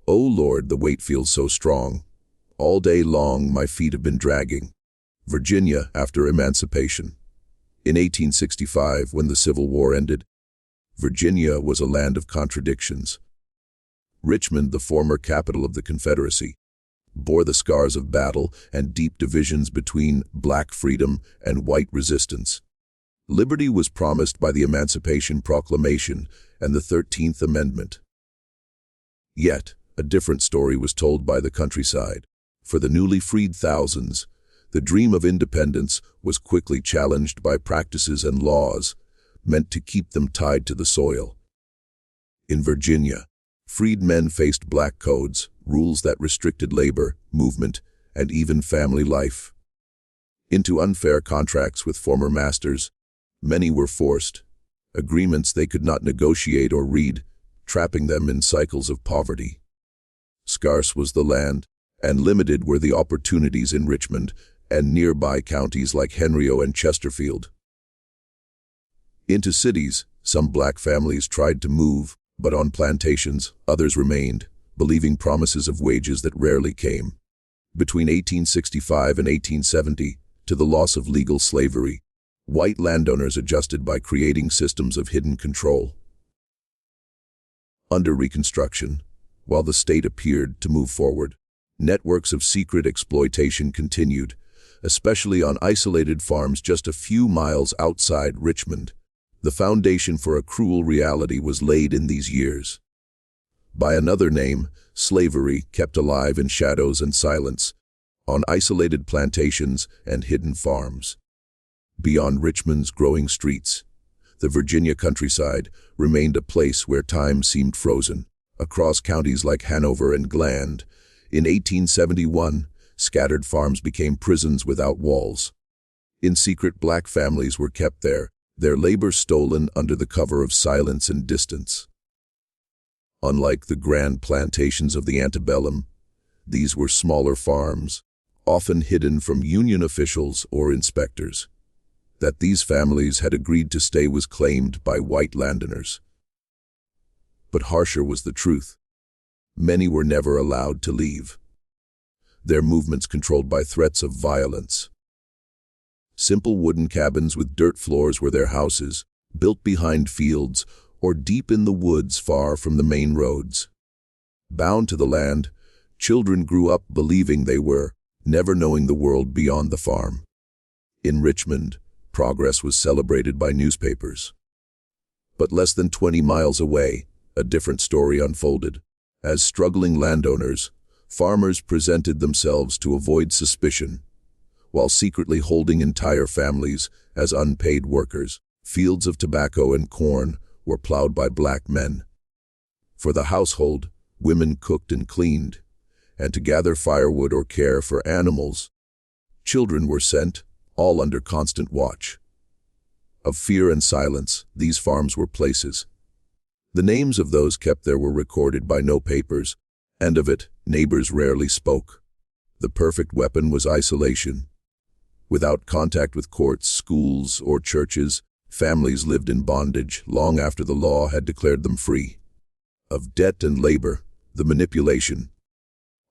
"O Lord, the weight feels so strong. All day long my feet have been dragging." Virginia after emancipation. In 1865, when the Civil War ended, Virginia was a land of contradictions. Richmond, the former capital of the Confederacy, bore the scars of battle and deep divisions between black freedom and white resistance. Liberty was promised by the Emancipation Proclamation and the 13th Amendment. Yet, a different story was told by the countryside. For the newly freed thousands, the dream of independence was quickly challenged by practices and laws meant to keep them tied to the soil. In Virginia, freed men faced black codes, rules that restricted labor, movement, and even family life. Into unfair contracts with former masters, many were forced, agreements they could not negotiate or read, trapping them in cycles of poverty. Scarce was the land, and limited were the opportunities in Richmond and nearby counties like Henrio and Chesterfield. Into cities, some black families tried to move, but on plantations, others remained, believing promises of wages that rarely came. Between 1865 and 1870, to the loss of legal slavery, white landowners adjusted by creating systems of hidden control. Under Reconstruction, while the state appeared to move forward, networks of secret exploitation continued, especially on isolated farms just a few miles outside Richmond. The foundation for a cruel reality was laid in these years. By another name, slavery kept alive in shadows and silence, on isolated plantations and hidden farms. Beyond Richmond's growing streets, the Virginia countryside remained a place where time seemed frozen. Across counties like Hanover and Gland, in 1871, scattered farms became prisons without walls. In secret, black families were kept there, their labor stolen under the cover of silence and distance. Unlike the grand plantations of the antebellum, these were smaller farms, often hidden from Union officials or inspectors. That these families had agreed to stay was claimed by white landowners. But harsher was the truth. Many were never allowed to leave, their movements controlled by threats of violence. Simple wooden cabins with dirt floors were their houses, built behind fields or deep in the woods far from the main roads. Bound to the land, children grew up believing they were, never knowing the world beyond the farm. In Richmond, progress was celebrated by newspapers. But less than 20 miles away, a different story unfolded. As struggling landowners, farmers presented themselves to avoid suspicion, while secretly holding entire families as unpaid workers. Fields of tobacco and corn were plowed by black men. For the household, women cooked and cleaned, and to gather firewood or care for animals, children were sent, all under constant watch. Of fear and silence, these farms were places. The names of those kept there were recorded by no papers, and of it, neighbors rarely spoke. The perfect weapon was isolation. Without contact with courts, schools, or churches, families lived in bondage long after the law had declared them free. Of debt and labor, the manipulation.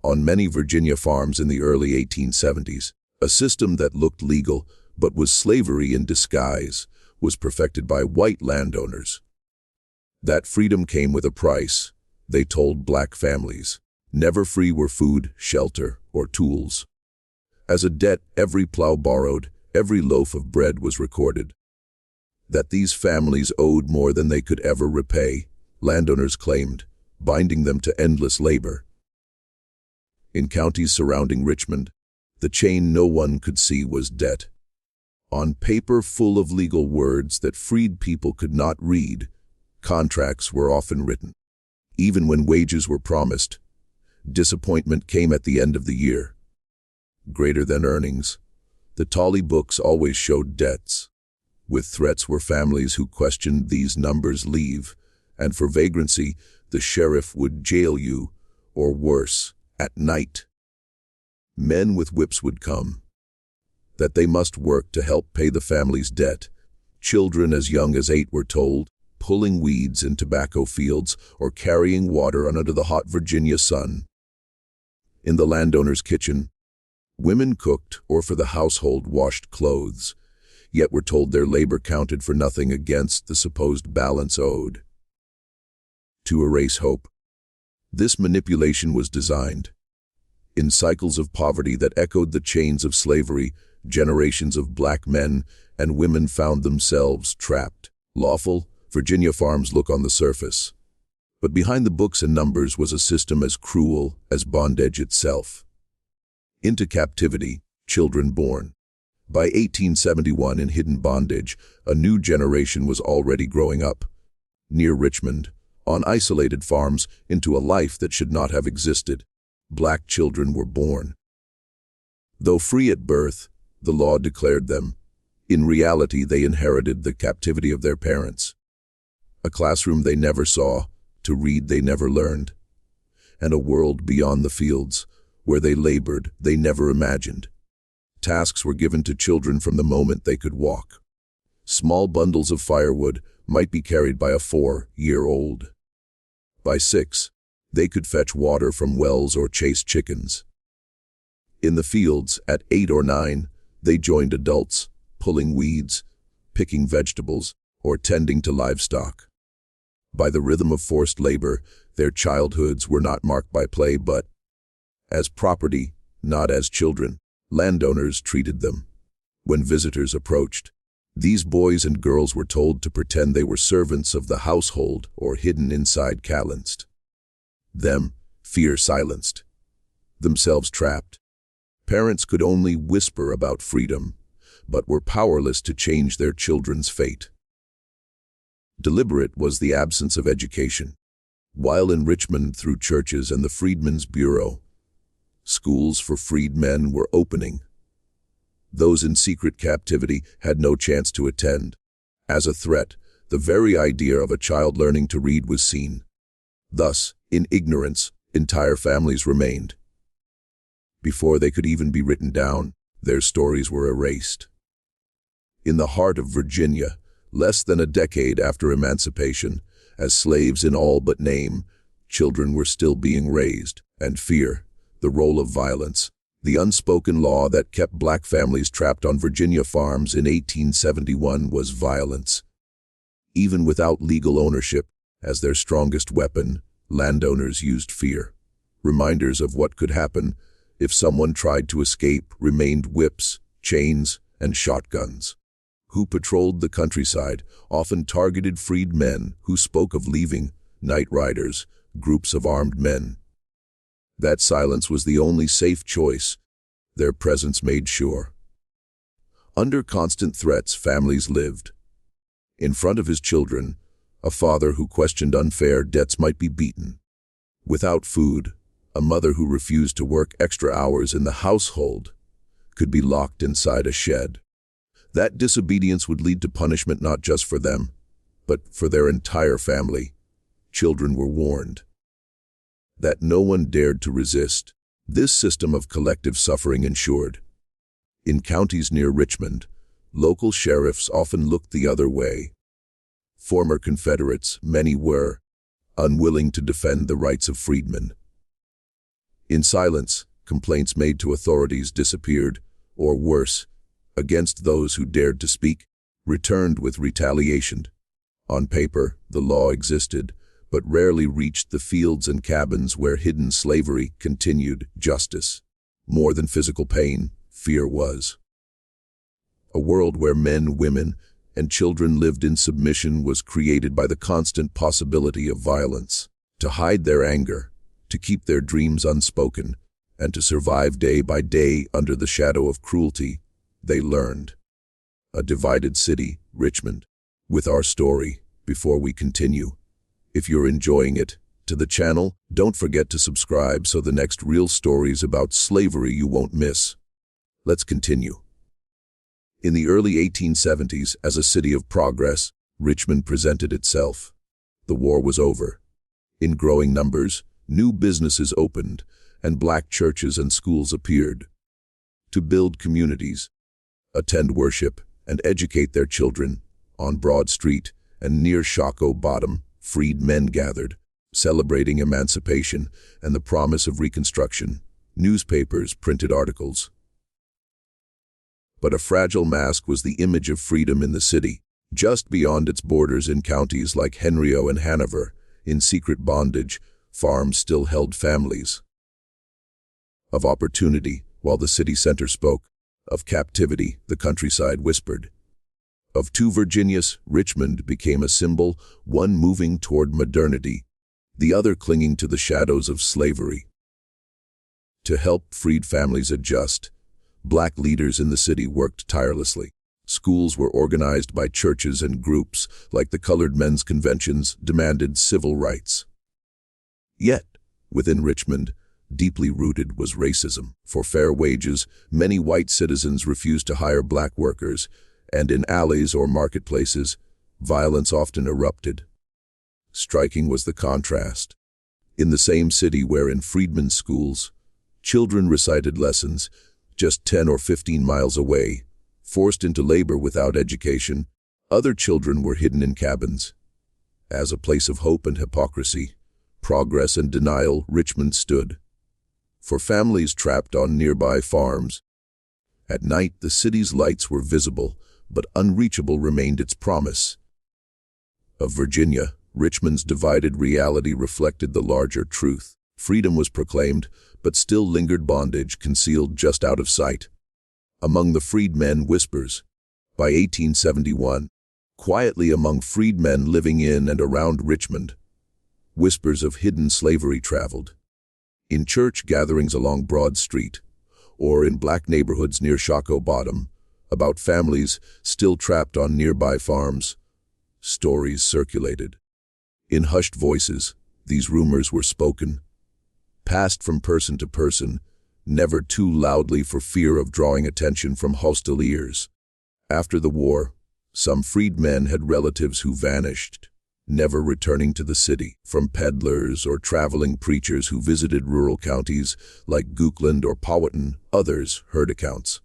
On many Virginia farms in the early 1870s, a system that looked legal but was slavery in disguise was perfected by white landowners. That freedom came with a price, they told black families. Never free were food, shelter, or tools. As a debt, every plow borrowed, every loaf of bread was recorded. That these families owed more than they could ever repay, landowners claimed, binding them to endless labor. In counties surrounding Richmond, the chain no one could see was debt. On paper full of legal words that freed people could not read, contracts were often written. Even when wages were promised, disappointment came at the end of the year. Greater than earnings, the tally books always showed debts. With threats were families who questioned these numbers leave, and for vagrancy, the sheriff would jail you, or worse, at night. Men with whips would come. That they must work to help pay the family's debt. Children as young as 8 were told, pulling weeds in tobacco fields or carrying water under the hot Virginia sun. In the landowner's kitchen, women cooked or for the household washed clothes, yet were told their labor counted for nothing against the supposed balance owed. To erase hope. This manipulation was designed. In cycles of poverty that echoed the chains of slavery, generations of black men and women found themselves trapped. Lawful, Virginia farms look on the surface. But behind the books and numbers was a system as cruel as bondage itself. Into captivity, children born. By 1871, in hidden bondage, a new generation was already growing up. Near Richmond, on isolated farms, into a life that should not have existed, black children were born. Though free at birth, the law declared them. In reality, they inherited the captivity of their parents. A classroom they never saw, to read they never learned, and a world beyond the fields, where they labored they never imagined. Tasks were given to children from the moment they could walk. Small bundles of firewood might be carried by a 4-year-old. By 6, they could fetch water from wells or chase chickens. In the fields, at 8 or 9, they joined adults, pulling weeds, picking vegetables, or tending to livestock. By the rhythm of forced labor, their childhoods were not marked by play but as property, not as children. Landowners treated them. When visitors approached, these boys and girls were told to pretend they were servants of the household or hidden inside calanced. Them, fear silenced. Themselves trapped. Parents could only whisper about freedom, but were powerless to change their children's fate. Deliberate was the absence of education. While in Richmond, through churches and the Freedmen's Bureau, schools for freedmen were opening. Those in secret captivity had no chance to attend. As a threat, the very idea of a child learning to read was seen. Thus, in ignorance, entire families remained. Before they could even be written down, their stories were erased. In the heart of Virginia, less than a decade after emancipation, as slaves in all but name, children were still being raised, and fear, the role of violence, the unspoken law that kept black families trapped on Virginia farms in 1871 was violence. Even without legal ownership, as their strongest weapon, landowners used fear. Reminders of what could happen if someone tried to escape remained whips, chains, and shotguns. Who patrolled the countryside often targeted freed men who spoke of leaving, night riders, groups of armed men. That silence was the only safe choice, their presence made sure. Under constant threats, families lived. In front of his children, a father who questioned unfair debts might be beaten. Without food, a mother who refused to work extra hours in the household could be locked inside a shed. That disobedience would lead to punishment not just for them, but for their entire family. Children were warned that no one dared to resist. This system of collective suffering ensured. In counties near Richmond, local sheriffs often looked the other way. Former Confederates, many were, unwilling to defend the rights of freedmen. In silence, complaints made to authorities disappeared, or worse, against those who dared to speak, returned with retaliation. On paper, the law existed, but rarely reached the fields and cabins where hidden slavery continued. Justice, more than physical pain, fear was. A world where men, women, and children lived in submission was created by the constant possibility of violence. To hide their anger, to keep their dreams unspoken, and to survive day by day under the shadow of cruelty, they learned. A divided city, Richmond. With our story, before we continue, if you're enjoying it, to the channel, don't forget to subscribe so the next real stories about slavery you won't miss. Let's continue. In the early 1870s, as a city of progress, Richmond presented itself. The war was over. In growing numbers, new businesses opened, and black churches and schools appeared. To build communities, attend worship, and educate their children, on Broad Street and near Shockoe Bottom, freed men gathered, celebrating emancipation and the promise of Reconstruction. Newspapers printed articles. But a fragile mask was the image of freedom in the city. Just beyond its borders in counties like Henriot and Hanover, in secret bondage, farms still held families. Of opportunity, while the city center spoke. Of captivity, the countryside whispered. Of two Virginias, Richmond became a symbol, one moving toward modernity, the other clinging to the shadows of slavery. To help freed families adjust, black leaders in the city worked tirelessly. Schools were organized by churches and groups, like the Colored Men's Conventions, demanded civil rights. Yet, within Richmond, deeply rooted was racism. For fair wages, many white citizens refused to hire black workers, and in alleys or marketplaces, violence often erupted. Striking was the contrast. In the same city where in freedmen's schools, children recited lessons, just 10 or 15 miles away, forced into labor without education, other children were hidden in cabins. As a place of hope and hypocrisy, progress and denial, Richmond stood. For families trapped on nearby farms. At night, the city's lights were visible, but unreachable remained its promise. Of Virginia, Richmond's divided reality reflected the larger truth. Freedom was proclaimed, but still lingered bondage concealed just out of sight. Among the freedmen, whispers. By 1871, quietly among freedmen living in and around Richmond, whispers of hidden slavery traveled. In church gatherings along Broad Street, or in black neighborhoods near Shockoe Bottom, about families still trapped on nearby farms, stories circulated. In hushed voices, these rumors were spoken, passed from person to person, never too loudly for fear of drawing attention from hostile ears. After the war, some freedmen had relatives who vanished, never returning to the city. From peddlers or traveling preachers who visited rural counties like Gookland or Powhatan, others heard accounts.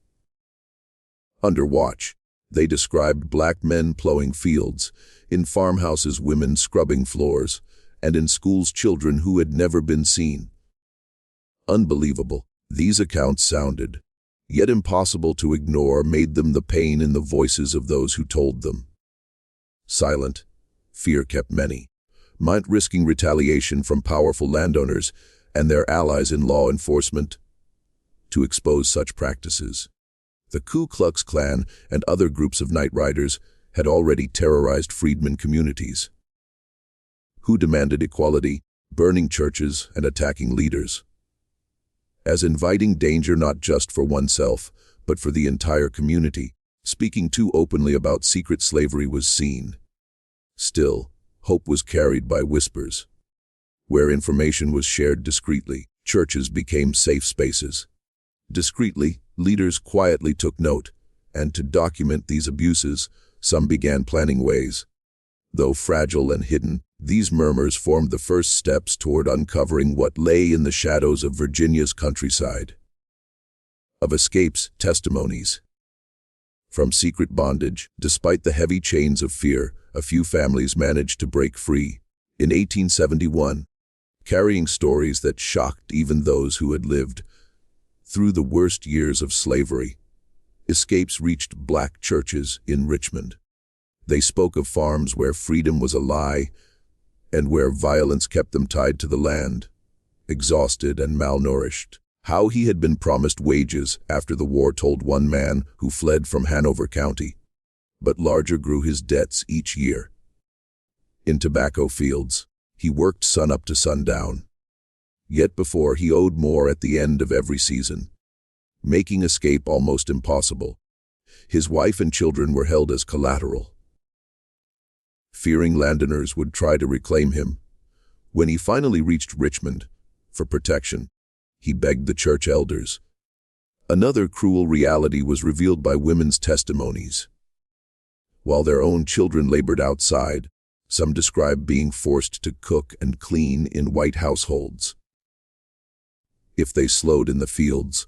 Under watch, they described black men plowing fields, in farmhouses women scrubbing floors, and in schools children who had never been seen. Unbelievable, these accounts sounded, yet impossible to ignore made them the pain in the voices of those who told them. Silent, fear kept many, might risking retaliation from powerful landowners and their allies in law enforcement to expose such practices. The Ku Klux Klan and other groups of night riders had already terrorized freedmen communities, who demanded equality, burning churches and attacking leaders, as inviting danger not just for oneself, but for the entire community. Speaking too openly about secret slavery was seen. Still, hope was carried by whispers. Where information was shared discreetly, churches became safe spaces. Discreetly, leaders quietly took note, and to document these abuses, some began planning ways. Though fragile and hidden, these murmurs formed the first steps toward uncovering what lay in the shadows of Virginia's countryside. Of escapes, testimonies. From secret bondage, despite the heavy chains of fear, a few families managed to break free. In 1871, carrying stories that shocked even those who had lived through the worst years of slavery, escapes reached black churches in Richmond. They spoke of farms where freedom was a lie and where violence kept them tied to the land, exhausted and malnourished. How he had been promised wages after the war told one man who fled from Hanover County, but larger grew his debts each year. In tobacco fields, he worked sun up to sundown. Yet before he owed more at the end of every season, making escape almost impossible. His wife and children were held as collateral. Fearing landowners would try to reclaim him, when he finally reached Richmond for protection, he begged the church elders. Another cruel reality was revealed by women's testimonies. While their own children labored outside, some described being forced to cook and clean in white households. If they slowed in the fields,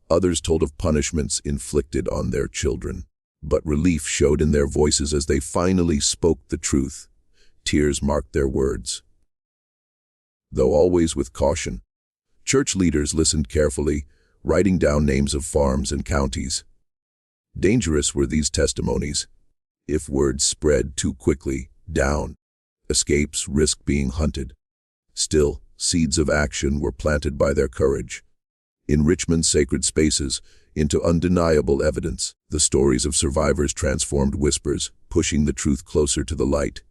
others told of punishments inflicted on their children. But relief showed in their voices as they finally spoke the truth. Tears marked their words. Though always with caution, church leaders listened carefully, writing down names of farms and counties. Dangerous were these testimonies. If words spread too quickly, down, escapes risked being hunted. Still, seeds of action were planted by their courage. In Richmond's sacred spaces, into undeniable evidence, the stories of survivors transformed whispers, pushing the truth closer to the light.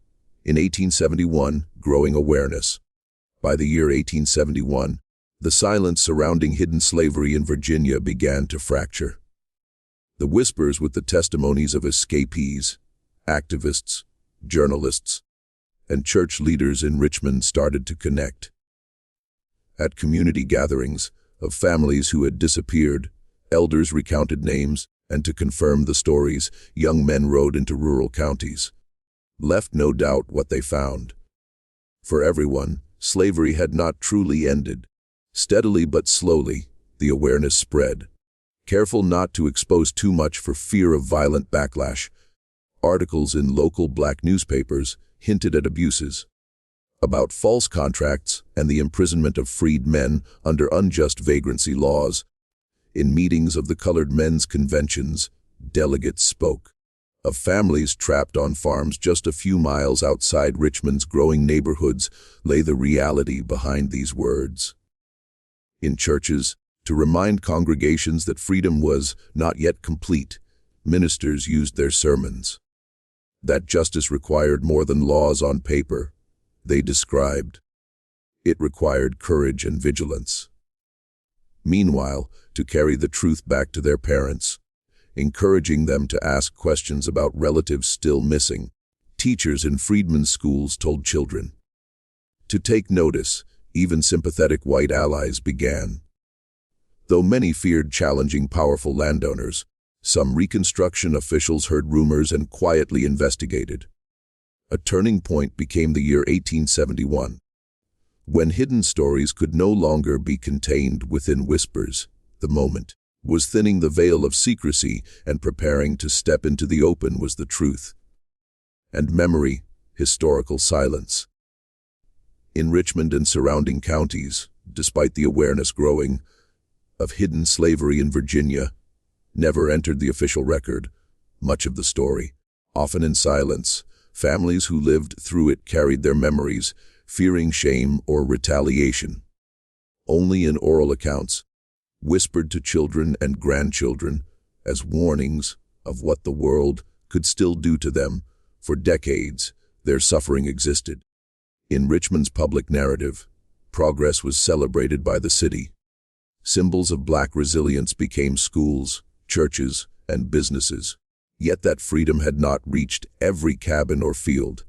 In 1871, growing awareness. By the year 1871, the silence surrounding hidden slavery in Virginia began to fracture. The whispers with the testimonies of escapees, activists, journalists, and church leaders in Richmond started to connect. At community gatherings of families who had disappeared, elders recounted names, and to confirm the stories, young men rode into rural counties. Left no doubt what they found. For everyone, slavery had not truly ended. Steadily but slowly, the awareness spread. Careful not to expose too much for fear of violent backlash, articles in local black newspapers hinted at abuses, about false contracts and the imprisonment of freed men under unjust vagrancy laws. In meetings of the Colored Men's Conventions, delegates spoke of families trapped on farms just a few miles outside Richmond's growing neighborhoods. Lay the reality behind these words. In churches, to remind congregations that freedom was not yet complete, ministers used their sermons. That justice required more than laws on paper, they described. It required courage and vigilance. Meanwhile, to carry the truth back to their parents, encouraging them to ask questions about relatives still missing, teachers in freedmen's schools told children to take notice. Even sympathetic white allies began. Though many feared challenging powerful landowners, some Reconstruction officials heard rumors and quietly investigated. A turning point became the year 1871, when hidden stories could no longer be contained within whispers. The moment was thinning the veil of secrecy, and preparing to step into the open was the truth. And memory, historical silence. In Richmond and surrounding counties, despite the awareness growing of hidden slavery in Virginia, never entered the official record. Much of the story, often in silence, families who lived through it carried their memories, fearing shame or retaliation. Only in oral accounts, whispered to children and grandchildren as warnings of what the world could still do to them. For decades, their suffering existed. In Richmond's public narrative, progress was celebrated by the city. Symbols of black resilience became schools, churches, and businesses. Yet that freedom had not reached every cabin or field.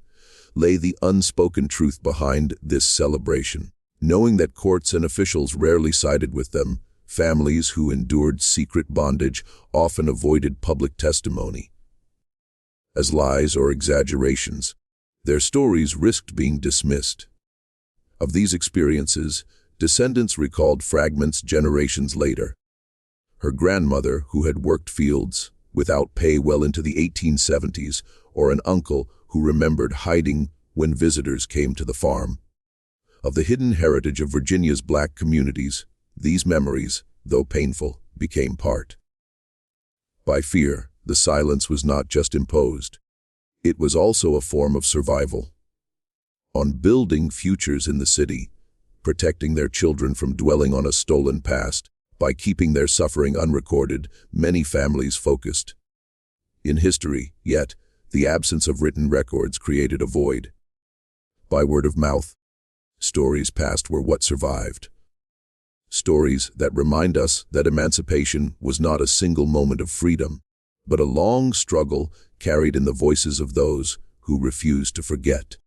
Lay the unspoken truth behind this celebration. Knowing that courts and officials rarely sided with them, families who endured secret bondage often avoided public testimony. As lies or exaggerations, their stories risked being dismissed. Of these experiences, descendants recalled fragments generations later. Her grandmother, who had worked fields without pay well into the 1870s, or an uncle who remembered hiding when visitors came to the farm. Of the hidden heritage of Virginia's black communities, these memories, though painful, became part. By fear, the silence was not just imposed. It was also a form of survival. On building futures in the city, protecting their children from dwelling on a stolen past, by keeping their suffering unrecorded, many families focused. In history, yet, the absence of written records created a void. By word of mouth, stories passed were what survived. Stories that remind us that emancipation was not a single moment of freedom, but a long struggle carried in the voices of those who refused to forget.